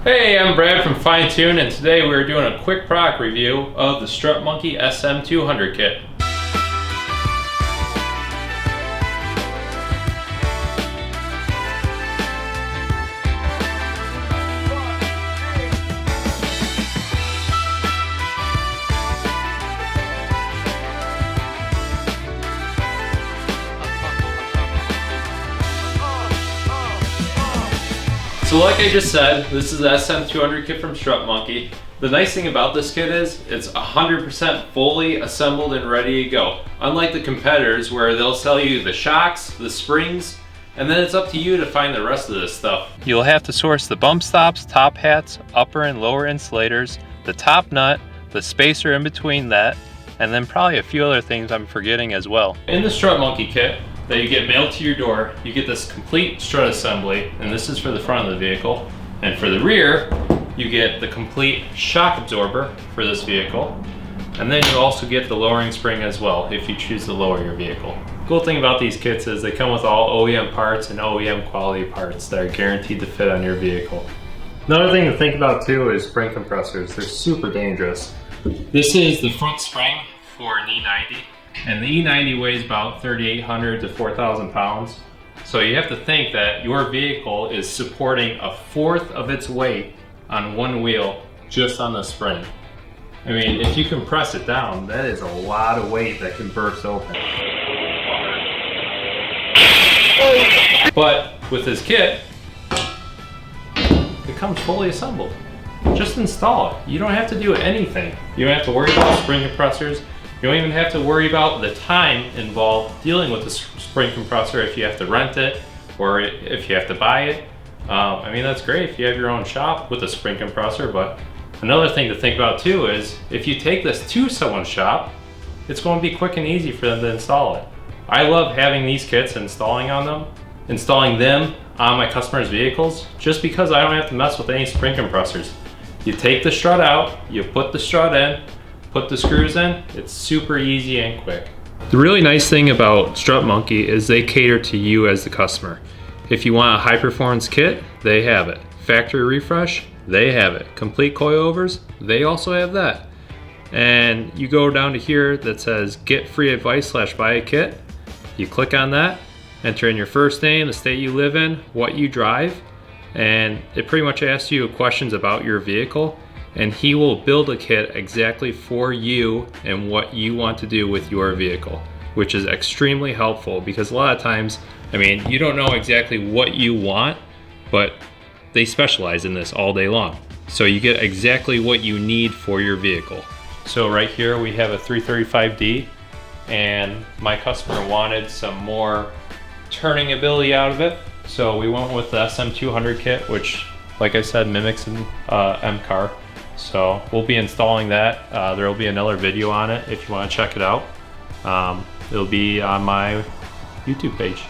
Hey, I'm Brad from Fine Tune, and today we're doing a quick product review of the Strut Monkey SM200 kit. So like I just said, this is the SM200 kit from Strut Monkey. The nice thing about this kit is it's 100% fully assembled and ready to go. Unlike the competitors where they'll sell you the shocks, the springs, and then it's up to you to find the rest of this stuff. You'll have to source the bump stops, top hats, upper and lower insulators, the top nut, the spacer in between that, and then probably a few other things I'm forgetting as well. In the Strut Monkey kit that you get mailed to your door, you get this complete strut assembly, and this is for the front of the vehicle. And for the rear, you get the complete shock absorber for this vehicle. And then you also get the lowering spring as well if you choose to lower your vehicle. Cool thing about these kits is they come with all OEM parts and OEM quality parts that are guaranteed to fit on your vehicle. Another thing to think about too is spring compressors. They're super dangerous. This is the front spring for an E90. And the E90 weighs about 3,800 to 4,000 pounds. So you have to think that your vehicle is supporting a fourth of its weight on one wheel just on the spring. I mean, if you compress it down, that is a lot of weight that can burst open. But with this kit, it comes fully assembled. Just install it. You don't have to do anything. You don't have to worry about spring compressors. You don't even have to worry about the time involved dealing with the spring compressor if you have to rent it or if you have to buy it. I mean, that's great if you have your own shop with a spring compressor, but another thing to think about too is if you take this to someone's shop, it's going to be quick and easy for them to install it. I love having these kits and installing them on my customers' vehicles just because I don't have to mess with any spring compressors. You take the strut out, you put the strut in, put the screws in, it's super easy and quick. The really nice thing about Strut Monkey is they cater to you as the customer. If you want a high performance kit, they have it. Factory refresh, they have it. Complete coilovers, they also have that. And you go down to here that says get free advice / buy a kit. You click on that, enter in your first name, the state you live in, what you drive, and it pretty much asks you questions about your vehicle. And he will build a kit exactly for you and what you want to do with your vehicle, which is extremely helpful because a lot of times, I mean, you don't know exactly what you want, but they specialize in this all day long. So you get exactly what you need for your vehicle. So right here we have a 335D, and my customer wanted some more turning ability out of it. So we went with the SM200 kit, which, like I said, mimics an M-car. So we'll be installing that. There will be another video on it if you want to check it out. It'll be on my YouTube page.